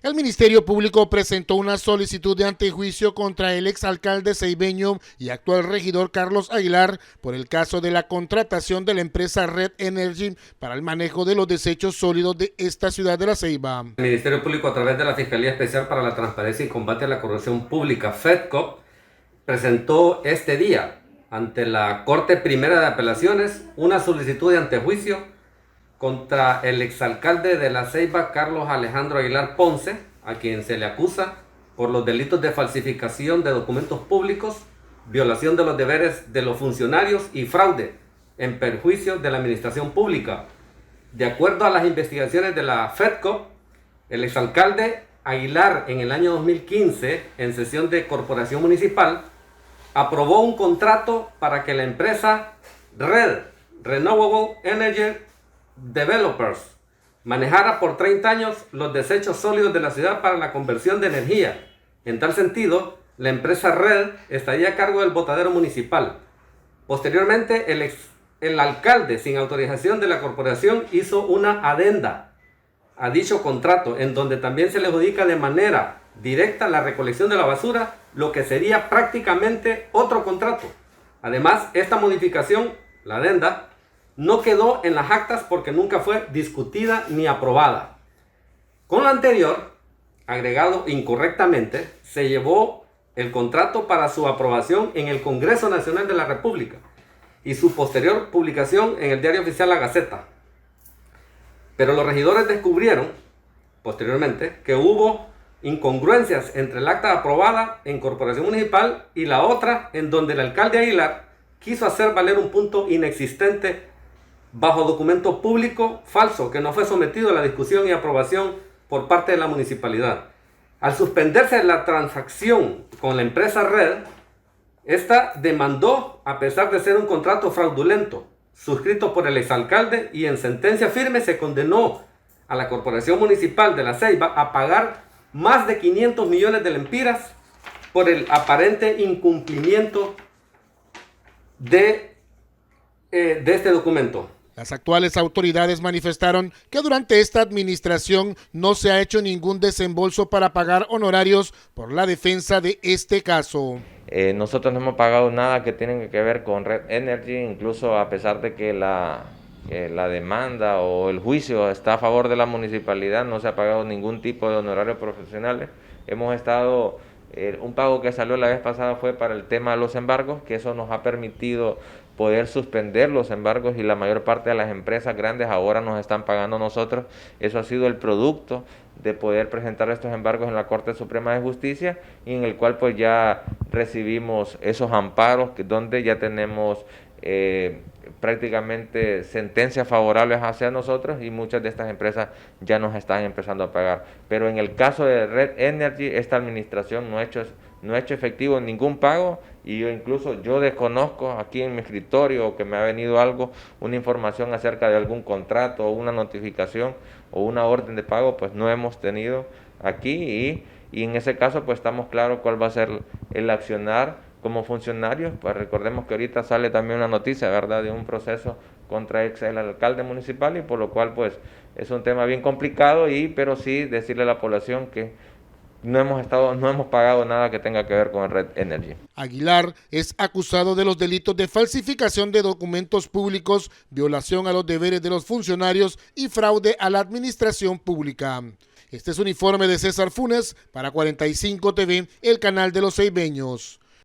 El Ministerio Público presentó una solicitud de antejuicio contra el exalcalde ceibeño y actual regidor Carlos Aguilar por el caso de la contratación de la empresa Red Energy para el manejo de los desechos sólidos de esta ciudad de La Ceiba. El Ministerio Público, a través de la Fiscalía Especial para la Transparencia y Combate a la Corrupción Pública, FEDCOP, presentó este día ante la Corte Primera de Apelaciones una solicitud de antejuicio contra el exalcalde de La Ceiba, Carlos Alejandro Aguilar Ponce, a quien se le acusa por los delitos de falsificación de documentos públicos, violación de los deberes de los funcionarios y fraude en perjuicio de la administración pública. De acuerdo a las investigaciones de la FEDCOP, el exalcalde Aguilar en el año 2015, en sesión de corporación municipal, aprobó un contrato para que la empresa Red Renewable Energy Developers manejara por 30 años los desechos sólidos de la ciudad para la conversión de energía. En tal sentido, la empresa Red estaría a cargo del botadero municipal. Posteriormente, el alcalde, sin autorización de la corporación, hizo una adenda a dicho contrato, en donde también se le adjudica de manera directa la recolección de la basura, lo que sería prácticamente otro contrato. Además, esta modificación, la adenda, no quedó en las actas porque nunca fue discutida ni aprobada. Con lo anterior, agregado incorrectamente, se llevó el contrato para su aprobación en el Congreso Nacional de la República y su posterior publicación en el Diario Oficial La Gaceta. Pero los regidores descubrieron, posteriormente, que hubo incongruencias entre el acta aprobada en Corporación Municipal y la otra, en donde el alcalde Aguilar quiso hacer valer un punto inexistente bajo documento público falso que no fue sometido a la discusión y aprobación por parte de la municipalidad. Al suspenderse la transacción con la empresa Red, esta demandó, a pesar de ser un contrato fraudulento suscrito por el exalcalde, y en sentencia firme se condenó a la Corporación Municipal de La Ceiba a pagar más de 500 millones de lempiras por el aparente incumplimiento de este documento. Las actuales autoridades manifestaron que durante esta administración no se ha hecho ningún desembolso para pagar honorarios por la defensa de este caso. Nosotros no hemos pagado nada que tiene que ver con Red Energy, incluso a pesar de que la demanda o el juicio está a favor de la municipalidad, no se ha pagado ningún tipo de honorarios profesionales. Hemos estado, un pago que salió la vez pasada fue para el tema de los embargos, que eso nos ha permitido poder suspender los embargos y la mayor parte de las empresas grandes ahora nos están pagando a nosotros. Eso ha sido el producto de poder presentar estos embargos en la Corte Suprema de Justicia, y en el cual pues ya recibimos esos amparos donde ya tenemos prácticamente sentencias favorables hacia nosotros, y muchas de estas empresas ya nos están empezando a pagar. Pero en el caso de Red Energy, esta administración no ha hecho efectivo ningún pago, y yo desconozco aquí en mi escritorio que me ha venido una información acerca de algún contrato o una notificación o una orden de pago, pues no hemos tenido aquí, y en ese caso pues estamos claros cuál va a ser el accionar como funcionarios. Pues recordemos que ahorita sale también una noticia, ¿verdad?, de un proceso contra el alcalde municipal, y por lo cual pues es un tema bien complicado, pero sí decirle a la población que no hemos pagado nada que tenga que ver con Red Energy. Aguilar es acusado de los delitos de falsificación de documentos públicos, violación a los deberes de los funcionarios y fraude a la administración pública. Este es un informe de César Funes para 45 TV, el canal de los ceibeños.